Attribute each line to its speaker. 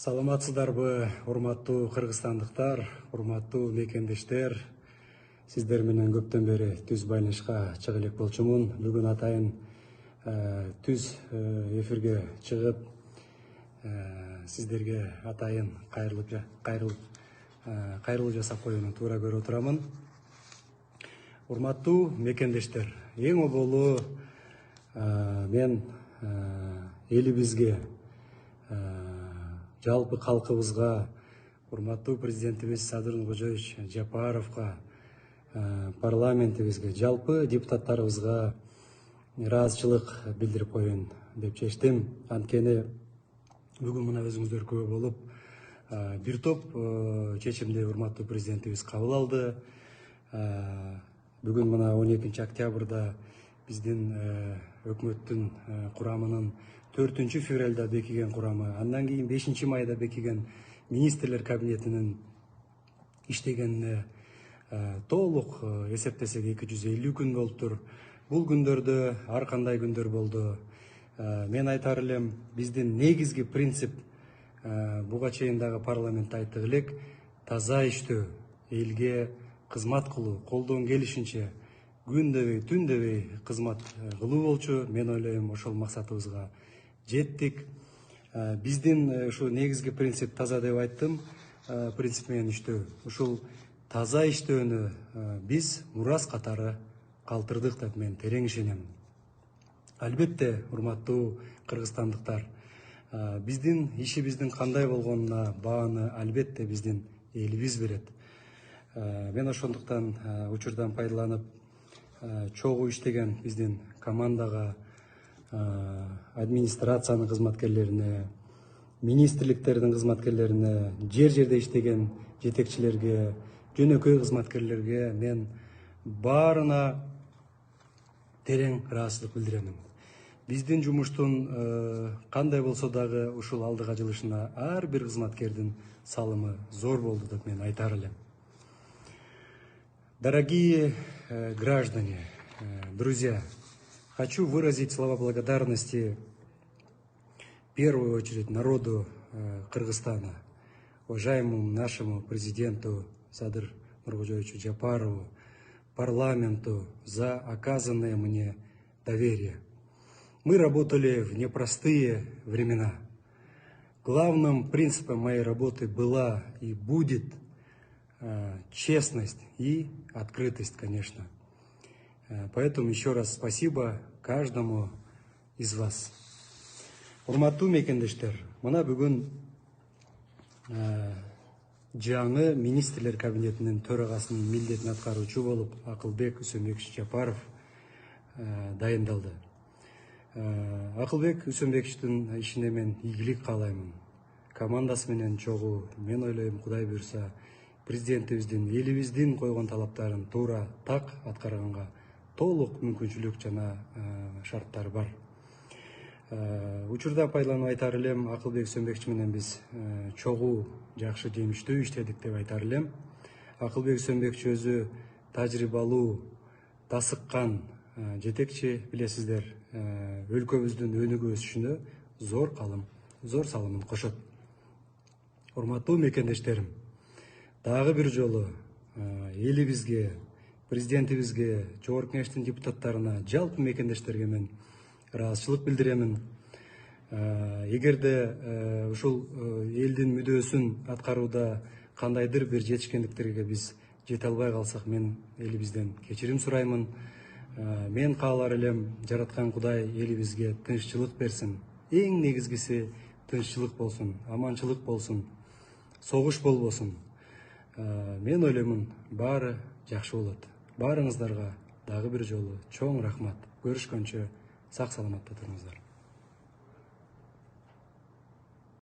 Speaker 1: Саламатсыздарбы, урматтуу кыргызстандыктар, урматтуу мекендештер. Сиздер менен көптөн бери түз байланышка чыга элек болчумун. Бүгүн атайын түз эфирге чыгып, сиздерге атайын кайрылуу жасап коюуну туура көрүп отурамын. Урматтуу мекендештер, эң оболу мен элибизге, жалпы калкыбызга, урматтуу президентибиз Садыр Нуркожоевич Жапаровго, парламентибизге, жалпы депутаттарыбызга ыраазычылык билдирип коеюн деп чечтим. Анткени бүгүн мына өзүңүздөр күбө болуп, бир топ чечимди урматтуу президентибиз кабыл алды. Бүгүн мына 12 октябрда биздин өкмөттүн курамынын 4 февралда бекиген курамы, андан кийин 5 майда бекиген министрлер кабинетинин иштегенине толук эсептесек 250 күн болуптур. Бул күндөрдө ар кандай күндөр болду. Мен айтар элем, биздин негизги принцип буга чейин дагы парламентте айттык элек, таза иштөө, элге кызмат кылуу, колдон келишинче күн дебей, түн дебей кызмат кылуу болчу. Мен ойлойм, ошол максатыбызга жеттик. Биздин ушу негизги принцип таза деп айттым, принцип менен иштөө. Ушул таза иштөөнү биз мурас катары калтырдык деп мен терең ишенем. Албетте, урматтуу кыргызстандыктар, биздин ишибиздин кандай болгонуна бааны албетте биздин элибиз берет. Мен ошондуктан учурдан пайдаланып, чогуу иштеген биздин командага, администрациянын кызматкерлерине, министрликтердин кызматкерлерине, жерде иштеген жетекчилерге, жөнөкөй кызматкерлерге мен баарына терең ыраазычылык билдиремин. Биздин жумуштун кандай болсо дагы ушул алдыга жылышына ар бир кызматкердин салымы зор болду деп мен айтар элем. Дорогие граждане, друзья, хочу выразить слова благодарности в первую очередь народу Кыргызстана, уважаемому нашему президенту Садыр Нуркожоевичу Жапарову, парламенту за оказанное мне доверие. Мы работали в непростые времена. Главным принципом моей работы была и будет честность и открытость, конечно. Поэтому еще раз спасибо каждому из вас. Урматтуу мекендештер, мына бүгүн жаңы министрлер кабинетинин төрагасынын милдетин аткаруучу болуп Акылбек Үсөнбекович Жапаров дайындалды. Акылбек Үсөнбековичтин ишине мен ийгилик каалаймын. Командасы менен чогуу, мен ойлойм, Кудай буйрса, президентибиздин, элибиздин койгон талаптарын туура так аткарганга толук мүмкүнчүлүк жана шарттар бар. Учурдан пайдаланып айтар элем, Акылбек Үсөнбекович менен биз чогуу жакшы жемиштүү иштедик деп айтар элем. Акылбек Үсөнбекович өзү тажрыйбалуу, тасыккан жетекчи, билесиздер, өлкөбүздүн өнүгүү өсүшүнө зор салымын кошот. Урматтуу мекендештерим, дагы бир жолу элибизге, президентибизге, Жогорку Кеңештин депутаттарына, жалпы мекендештерге мен ыраазычылык билдиремин. Эгерде ушул элдин мүдөөсүн аткарууда кандайдыр бир жетишкендиктерге биз жете албай калсак, мен элибизден кечирим сураймын. Мен каалар элем, жараткан Кудай элибизге тынччылык берсин. Эң негизгиси тынччылык болсун, аманчылык болсун, согуш болбосун. Мен ойлоймун, баары жакшы болот. Баарыңыздарга дагы бир жолу чоң рахмат. Көрүшкөнчө сак саламатта туруңуздар.